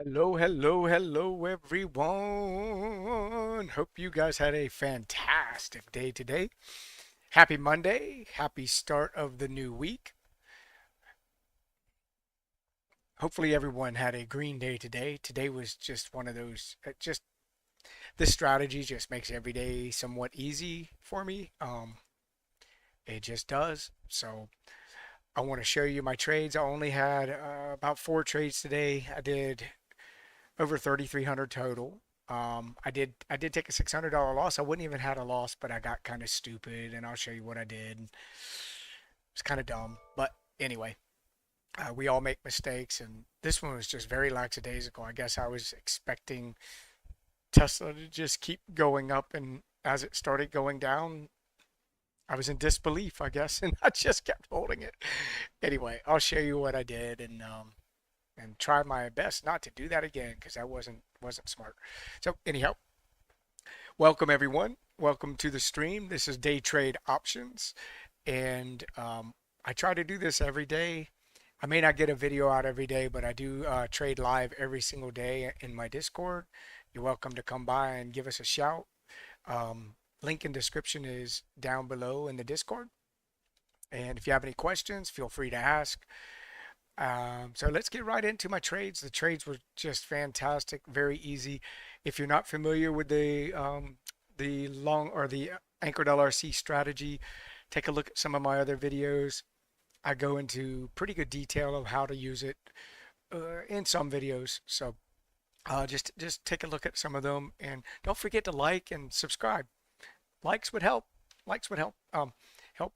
Hello, hello, hello, everyone. Hope you guys had a fantastic day today. Happy Monday. Happy start of the new week. Hopefully, everyone had a green day today. Today was just one of those, this strategy just makes every day somewhat easy for me. It just does. So, I want to show you my trades. I only had about four trades today. I did over 3,300 total. I did take a $600 loss. I wouldn't even had a loss, but I got kind of stupid, and I'll show you what I did. It's kind of dumb, but anyway, we all make mistakes, and this one was just very lackadaisical. I guess I was expecting Tesla to just keep going up, and as it started going down, I was in disbelief, I guess, and I just kept holding it. Anyway, I'll show you what I did, and try my best not to do that again because that wasn't smart. So anyhow, welcome everyone. Welcome to the stream. This is Day Trade Options, and I try to do this every day. I may not get a video out every day, but I do trade live every single day in my Discord. You're welcome to come by and give us a shout. Link in description is down below in the Discord. And if you have any questions, feel free to ask. So let's get right into my trades. The trades were just fantastic, very easy. If you're not familiar with the Anchored LRC strategy, take a look at some of my other videos. I go into pretty good detail of how to use it in some videos. So just take a look at some of them, and don't forget to like and subscribe. Likes would help. Likes would help.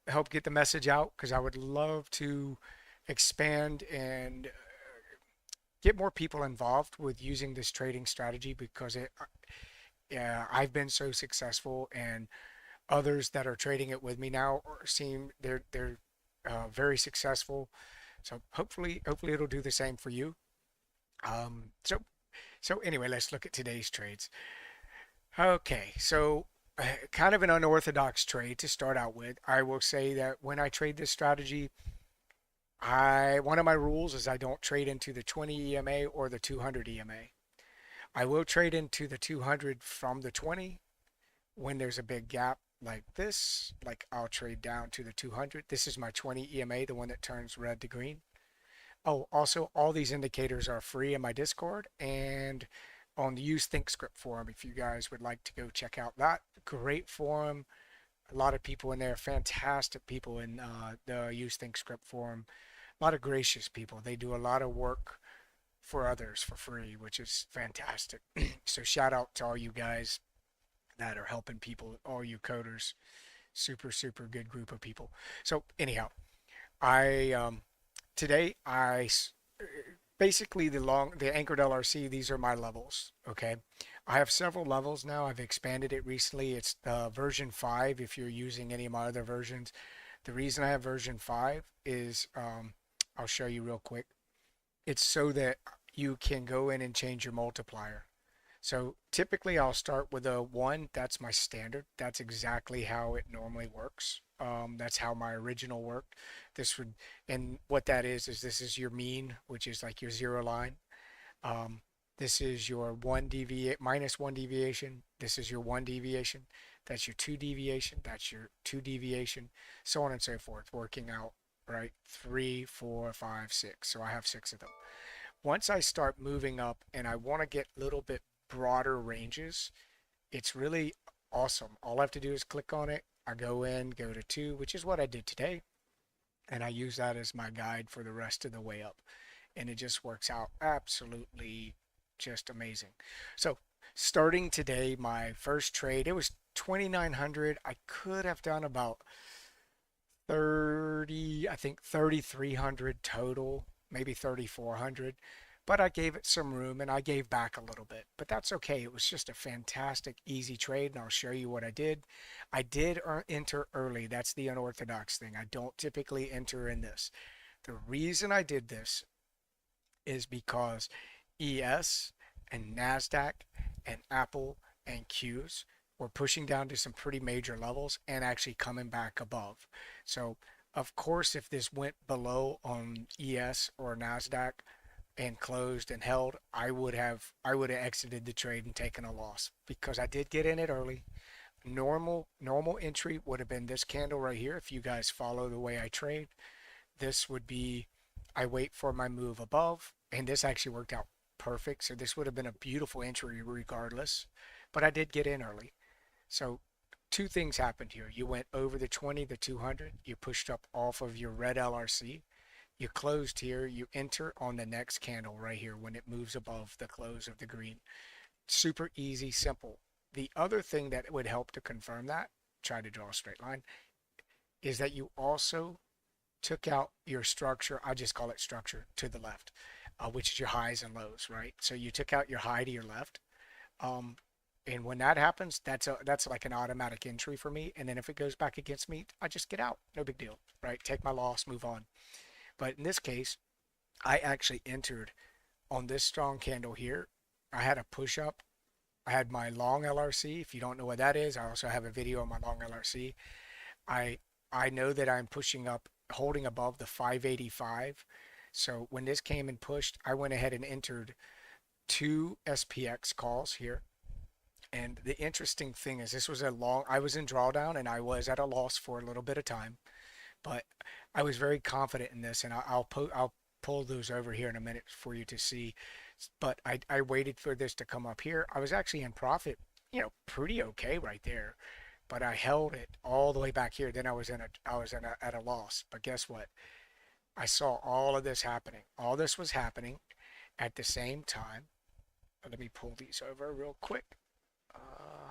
Help get the message out because I would love to expand and get more people involved with using this trading strategy because I've been so successful, and others that are trading it with me now seem they're very successful. So hopefully it'll do the same for you. So anyway, let's look at today's trades. Okay, so kind of an unorthodox trade to start out with. I will say that when I trade this strategy, one of my rules is I don't trade into the 20 EMA or the 200 EMA. I will trade into the 200 from the 20 when there's a big gap like this. Like I'll trade down to the 200. This is my 20 EMA, the one that turns red to green. Oh, also all these indicators are free in my Discord and on the Use ThinkScript forum if you guys would like to go check out that great forum. A lot of people in there, fantastic people in the Use ThinkScript forum. A lot of gracious people. They do a lot of work for others for free, which is fantastic. So shout out to all you guys that are helping people, all you coders. Super good group of people. So anyhow, I today basically the Anchored LRC. These are my levels. Okay, I have several levels now. I've expanded it recently. It's version 5. If you're using any of my other versions, the reason I have version 5 is I'll show you real quick. It's so that you can go in and change your multiplier. So typically I'll start with a 1. That's my standard. That's exactly how it normally works. That's how my original worked. And what that is this is your mean, which is like your zero line. This is your minus one deviation. This is your one deviation. That's your two deviation. That's your two deviation. So on and so forth, working out, right? 3, 4, 5, 6. So I have 6 of them. Once I start moving up and I want to get a little bit broader ranges, it's really awesome. All I have to do is click on it. I go to 2, which is what I did today. And I use that as my guide for the rest of the way up. And it just works out absolutely just amazing. So starting today, my first trade, it was 2,900. I could have done about 30, I think 3,300 total, maybe 3,400, but I gave it some room and I gave back a little bit, but that's okay. It was just a fantastic, easy trade, and I'll show you what I did. I did enter early. That's the unorthodox thing. I don't typically enter in this. The reason I did this is because ES and NASDAQ and Apple and Qs were pushing down to some pretty major levels and actually coming back above. So of course, if this went below on ES or NASDAQ, and closed and held, I would have exited the trade and taken a loss because I did get in it early. Normal entry would have been this candle right here. If you guys follow the way I trade, this would be, I wait for my move above, and this actually worked out perfect. So this would have been a beautiful entry regardless, but I did get in early. So two things happened here. You went over the 20, the 200, you pushed up off of your red LRC, you closed here, you enter on the next candle right here when it moves above the close of the green. Super easy, simple. The other thing that would help to confirm that, try to draw a straight line, is that you also took out your structure, I just call it structure, to the left, which is your highs and lows, right? So you took out your high to your left. Um, and when that happens, that's like an automatic entry for me. And then if it goes back against me, I just get out. No big deal, right? Take my loss, move on. But in this case, I actually entered on this strong candle here. I had a push up. I had my long LRC. If you don't know what that is, I also have a video on my long LRC. I I know that I'm pushing up, holding above the 585. So when this came and pushed, I went ahead and entered two SPX calls here. And the interesting thing is this was I was in drawdown and I was at a loss for a little bit of time, but I was very confident in this, and I'll pull those over here in a minute for you to see. But I waited for this to come up here. I was actually in profit, pretty okay right there, but I held it all the way back here. Then at a loss. But guess what? I saw all of this happening. All this was happening at the same time. Let me pull these over real quick. Uh,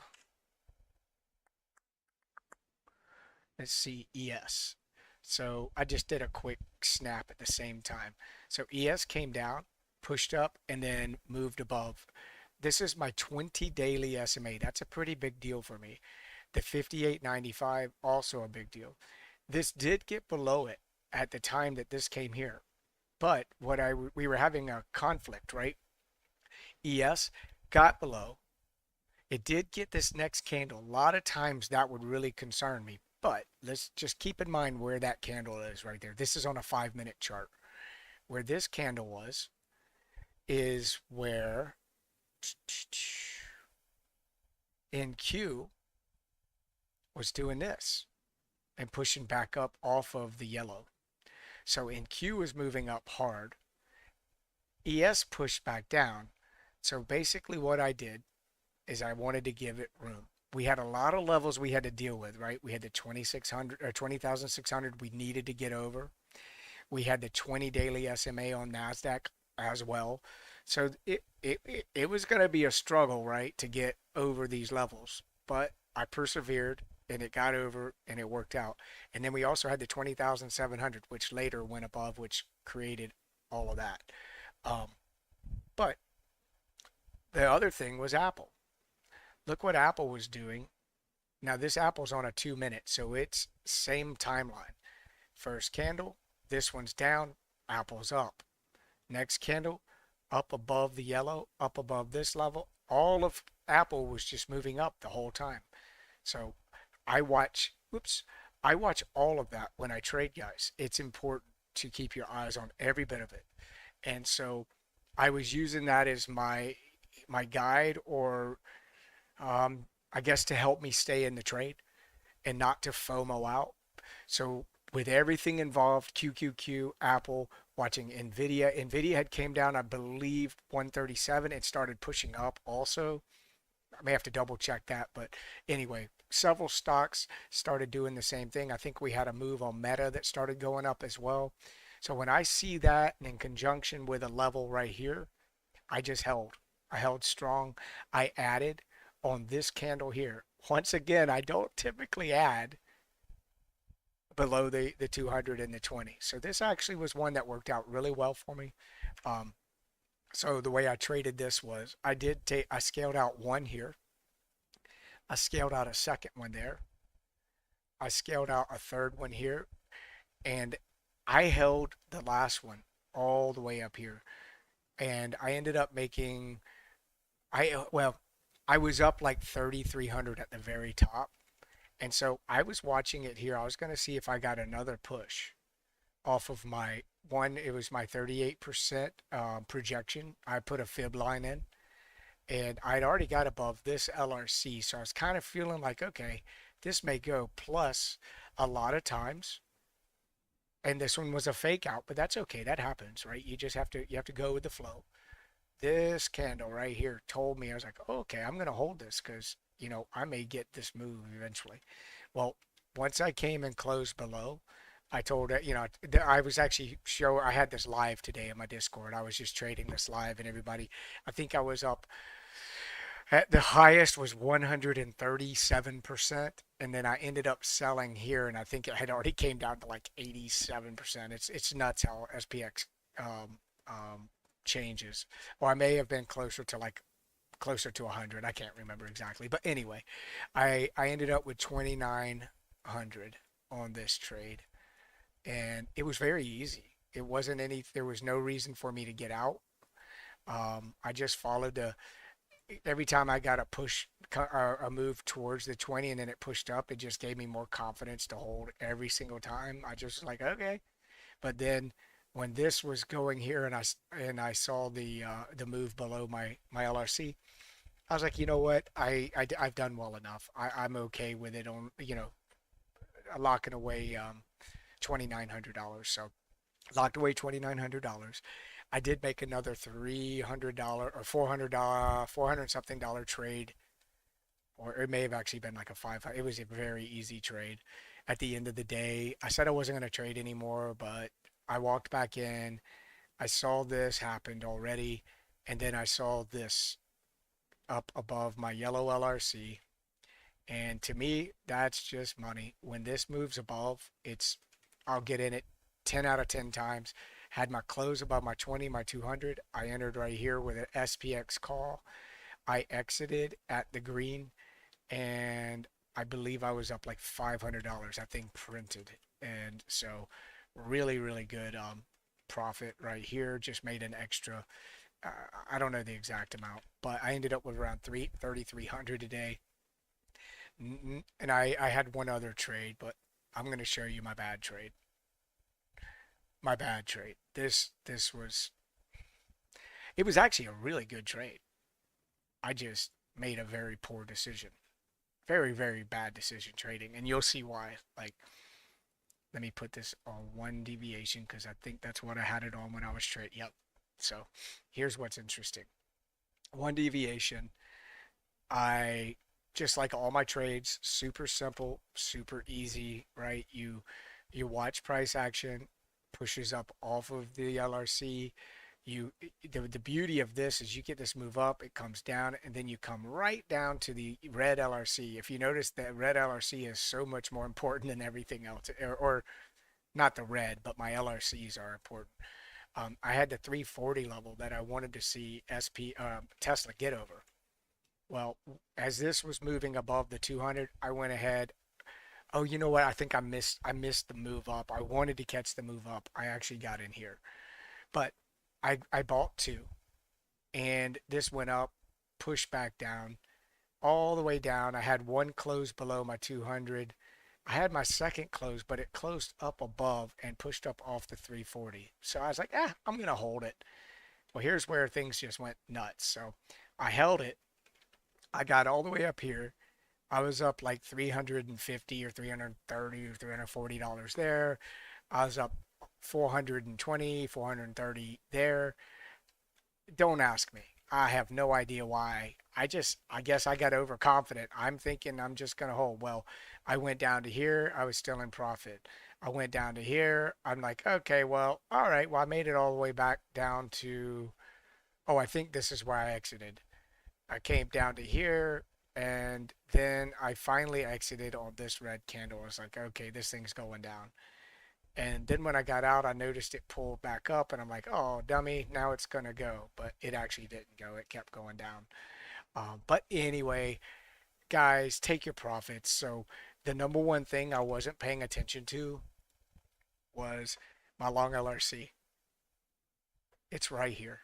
let's see, ES. So I just did a quick snap at the same time. So ES came down, pushed up, and then moved above. This is my 20 daily SMA. That's a pretty big deal for me. The 58.95, also a big deal. This did get below it at the time that this came here. But we were having a conflict, right? ES got below. It did get this next candle. A lot of times that would really concern me. But let's just keep in mind where that candle is right there. This is on a 5-minute chart. Where this candle was is where NQ was doing this and pushing back up off of the yellow. So NQ was moving up hard. ES pushed back down. So basically what I did is I wanted to give it room. We had a lot of levels we had to deal with, right? We had the 2600 or 20,600 we needed to get over. We had the 20 daily SMA on NASDAQ as well. So it was going to be a struggle, right, to get over these levels. But I persevered and it got over and it worked out. And then we also had the 20,700, which later went above, which created all of that. But the other thing was Apple. Look what Apple was doing. Now this Apple's on a 2-minute, so it's same timeline. First candle, this one's down, Apple's up. Next candle, up above the yellow, up above this level. All of Apple was just moving up the whole time. So I watch all of that when I trade, guys. It's important to keep your eyes on every bit of it. And so I was using that as my guide, or I guess to help me stay in the trade and not to FOMO out. So with everything involved, QQQ, Apple, watching NVIDIA had came down, I believe 137. It started pushing up also. I may have to double check that, but anyway, several stocks started doing the same thing. I think we had a move on Meta that started going up as well. So when I see that, and in conjunction with a level right here, I just held. I held strong. I added on this candle here. Once again, I don't typically add below the 200 and the 20. So this actually was one that worked out really well for me. So the way I traded this was I scaled out one here. I scaled out a second one there. I scaled out a third one here. And I held the last one all the way up here. And I ended up making, I was up like 3,300 at the very top. And so I was watching it here. I was going to see if I got another push off of my one, it was my 38% projection. I put a fib line in, and I'd already got above this LRC, so I was kind of feeling like, okay, this may go plus a lot of times. And this one was a fake out, but that's okay. That happens, right? You have to go with the flow. This candle right here told me, I was like, oh, okay, I'm gonna hold this because I may get this move eventually. Well, once I came and closed below, I told it, I was actually I had this live today in my Discord. I was just trading this live, and everybody, I think I was up at the highest was 137%, and then I ended up selling here, and I think it had already came down to like 87%. It's nuts how SPX um, changes. Or I may have been closer to 100. I can't remember exactly, but anyway, I ended up with 2,900 on this trade, and it was very easy. It wasn't any. There was no reason for me to get out. I just followed the every time I got a a move towards the 20 and then it pushed up, it just gave me more confidence to hold every single time. I just was like, okay. But then when this was going here and I saw the move below my LRC, I was like, you know what? I've done well enough. I'm okay with it on, locking away $2,900. So locked away $2,900. I did make another $300 or $400 something dollar trade, or it may have actually been like a 500. It was a very easy trade. At the end of the day, I said I wasn't going to trade anymore, but I walked back in. I saw this happened already, and then I saw this up above my yellow LRC. And to me, that's just money. When this moves above, I'll get in it 10 out of 10 times. Had my close above my 20, my 200. I entered right here with an SPX call. I exited at the green, and I believe I was up like $500. That thing printed. And so really, really good profit right here. Just made an extra, I don't know the exact amount, but I ended up with around 3,300 a day. And I had one other trade, but I'm going to show you my bad trade. My bad trade. This was it was actually a really good trade. I just made a very poor decision. Very, very bad decision trading, and you'll see why. Like, let me put this on one deviation because I think that's what I had it on when I was trading. Yep. So, here's what's interesting. One deviation, I just like all my trades, super simple, super easy, right? You watch price action, pushes up off of the LRC. The beauty of this is you get this move up, it comes down, and then you come right down to the red LRC. If you notice, that red LRC is so much more important than everything else, or not the red, but my LRCs are important. I had the 340 level that I wanted to see Tesla get over. Well, as this was moving above the 200, I went ahead. Oh, you know what? I think I missed the move up. I wanted to catch the move up. I actually got in here. But I bought two, and this went up, pushed back down, all the way down. I had one close below my 200. I had my second close, but it closed up above and pushed up off the 340. So I was like, I'm going to hold it. Well, here's where things just went nuts. So I held it. I got all the way up here. I was up like 350 or 330 or $340 there. I was up 420, 430 there. Don't ask me. I have no idea why. I guess I got overconfident. I'm thinking I'm just going to hold. Well, I went down to here. I was still in profit. I went down to here. I'm like, okay, well, all right. Well, I made it all the way back down to, oh, I think this is where I exited. I came down to here, and then I finally exited on this red candle. I was like, okay, this thing's going down. And then when I got out, I noticed it pulled back up, and I'm like, oh, dummy, now it's going to go. But it actually didn't go. It kept going down. But anyway, guys, take your profits. So the number one thing I wasn't paying attention to was my long LRC. It's right here,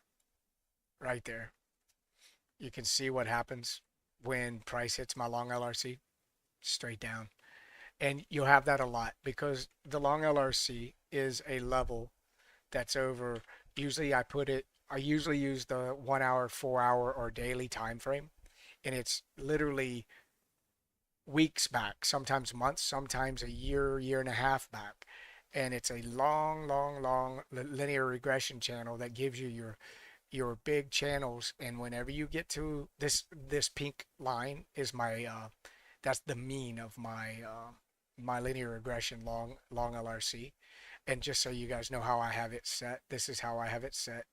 right there. You can see what happens when price hits my long LRC, straight down. And you'll have that a lot because the long LRC is a level that's over. Usually I usually use the 1 hour, 4 hour, or daily time frame, and it's literally weeks back, sometimes months, sometimes a year, year and a half back. And it's a long, long, long linear regression channel that gives you your big channels. And whenever you get to this pink line is my that's the mean of my linear regression long LRC. And just so you guys know how I have it set, this is how I have it set.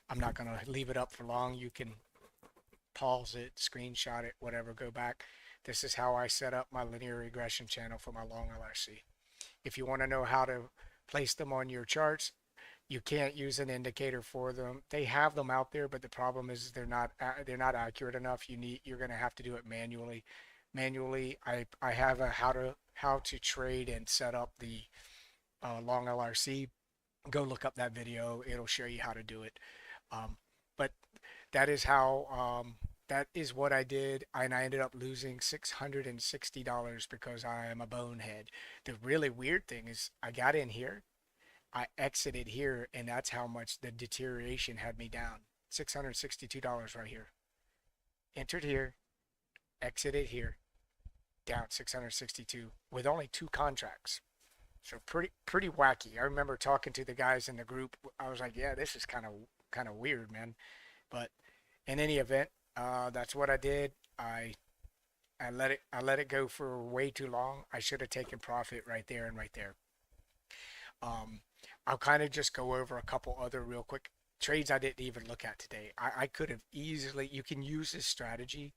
I'm not going to leave it up for long. You can pause it, screenshot it, whatever, go back. This is how I set up my linear regression channel for my long LRC. If you want to know how to place them on your charts, you can't use an indicator for them. They have them out there, but the problem is they're not accurate enough. You're going to have to do it manually. I have a how to trade and set up the long LRC. Go look up that video. It'll show you how to do it. But that is how that is what I did, and I ended up losing $660 because I am a bonehead. The really weird thing is I got in here, I exited here, and that's how much the deterioration had me down. $662 right here. Entered here, exited here, down 662 with only two contracts. So pretty wacky. I remember talking to the guys in the group. I was like, yeah, this is kind of weird, man. But in any event, that's what I did. I let it go for way too long. I should have taken profit right there and right there. Um, I'll kind of just go over a couple other real quick trades I didn't even look at today. I could have easily. You can use this strategy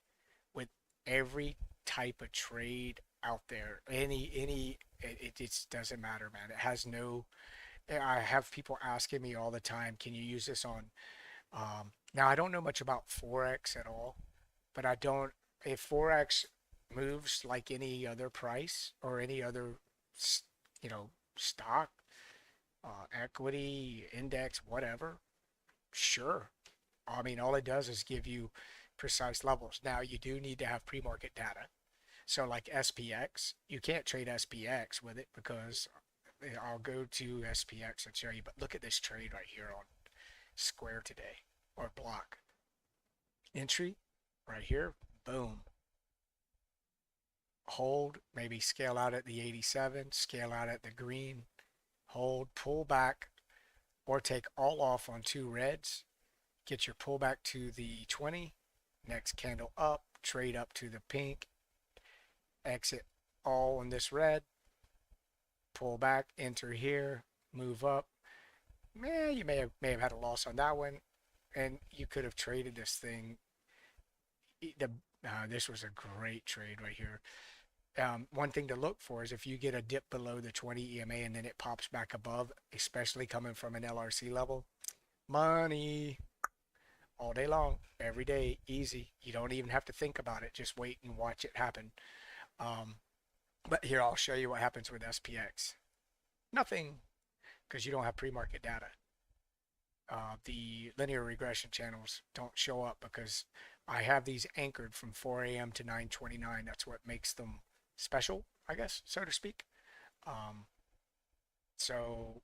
with every type of trade out there. It just doesn't matter, man. It has no. I have people asking me all the time, can you use this on now, I don't know much about Forex at all, but I don't, if Forex moves like any other price or any other, you know, stock, equity, index, whatever, sure. I mean, all it does is give you precise levels. Now, you do need to have pre-market data. So, like SPX, you can't trade SPX with it because I'll go to SPX and show you. But look at this trade right here on Square today or block entry right here, boom, hold, maybe scale out at the 87, scale out at the green, hold, pull back, or take all off on two reds, get your pullback to the 20, next candle up, trade up to the pink, exit all on this red, pull back, enter here, move up. You may have had a loss on that one, and you could have traded this thing. This was a great trade right here. One thing to look for is if you get a dip below the 20 EMA and then it pops back above, especially coming from an LRC level, money all day long, every day, easy. You don't even have to think about it. Just wait and watch it happen. Um, but here, I'll show you what happens with SPX. Nothing, because you don't have pre-market data. The linear regression channels don't show up because I have these anchored from 4 a.m. to 9:29. That's what makes them special, I guess, so to speak. Um, so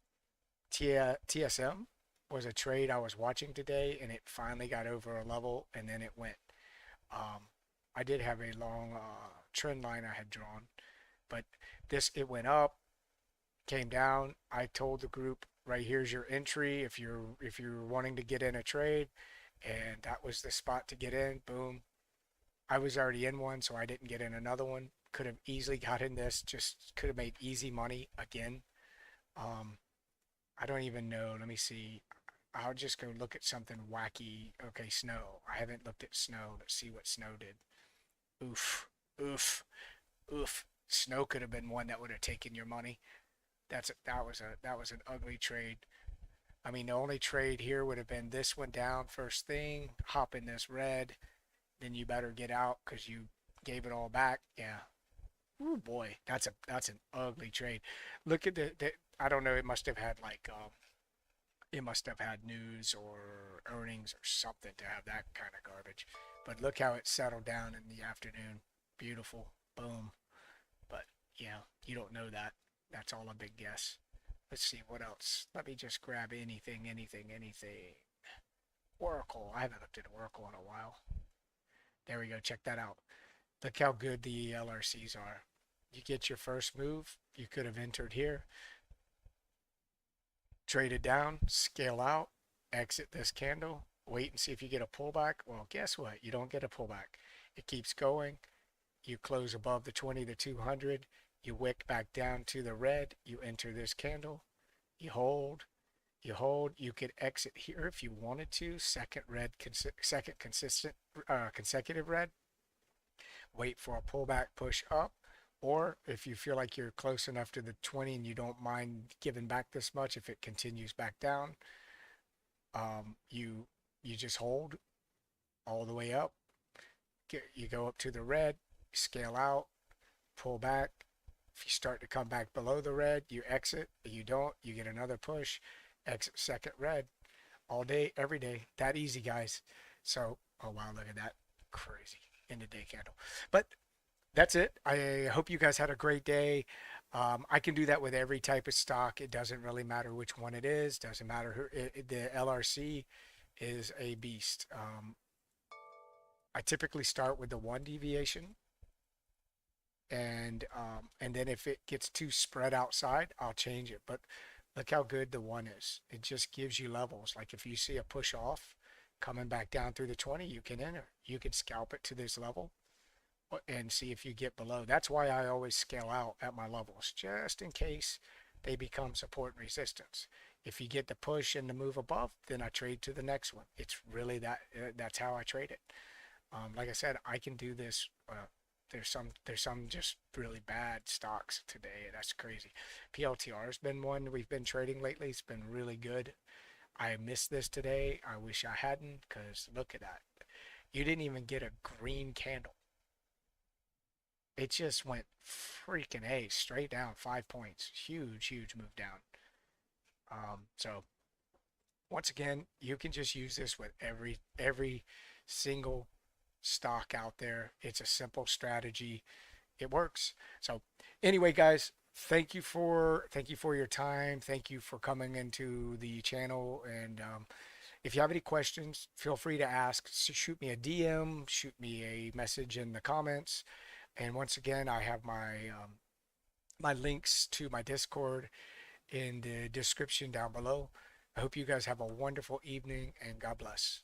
TSM was a trade I was watching today, and it finally got over a level, and then it went. Um, I did have a long trend line I had drawn, but it went up, came down. I told the group, right here's your entry if you're wanting to get in a trade, and that was the spot to get in. Boom. I was already in one, so I didn't get in another one. Could have easily got in this, just could have made easy money again. Um, I don't even know. Let me see. I'll just go look at something wacky. Okay, snow. I haven't looked at snow. Let's see what snow did. Oof, oof, oof. Snow could have been one that would have taken your money. That was an ugly trade. I mean, the only trade here would have been this one down first thing, hop in this red, then you better get out because you gave it all back. Yeah. Oh boy, that's an ugly trade. Look at the I don't know. It must have had news or earnings or something to have that kind of garbage. But look how it settled down in the afternoon. Beautiful. Boom. But yeah, you don't know that. That's all a big guess. Let's see what else. Let me just grab anything. Oracle. I haven't looked at Oracle in a while. There we go. Check that out. Look how good the LRCs are. You get your first move. You could have entered here, traded down, scale out, exit this candle, wait and see if you get a pullback. Well, guess what? You don't get a pullback. It keeps going. You close above the 20 to 200. You wick back down to the red. You enter this candle. You hold. You hold. You could exit here if you wanted to. Second consecutive red. Wait for a pullback, push up. Or if you feel like you're close enough to the 20 and you don't mind giving back this much, if it continues back down, you just hold all the way up. You go up to the red, scale out, pull back. If you start to come back below the red, you exit. If you don't, you get another push, exit second red, all day, every day. That easy, guys. So, oh wow, look at that. Crazy end of day candle. But that's it. I hope you guys had a great day. I can do that with every type of stock. It doesn't really matter which one it is. Doesn't matter who. The LRC is a beast. I typically start with the one deviation, and then if it gets too spread outside, I'll change it. But look how good the one is. It just gives you levels. Like if you see a push off coming back down through the 20, you can enter. You can scalp it to this level and see if you get below. That's why I always scale out at my levels, just in case they become support and resistance. If you get the push and the move above, then I trade to the next one. It's really that's how I trade it. Like I said, I can do this. There's some just really bad stocks today. That's crazy. PLTR has been one we've been trading lately. It's been really good. I missed this today. I wish I hadn't, because look at that. You didn't even get a green candle. It just went freaking A, straight down 5 points. Huge move down. So once again, you can just use this with every single stock out there. It's a simple strategy. It works. So anyway, guys, thank you for your time. Thank you for coming into the channel. And if you have any questions, feel free to ask. Shoot me a DM, shoot me a message in the comments. And once again, I have my links to my Discord in the description down below. I hope you guys have a wonderful evening, and God bless.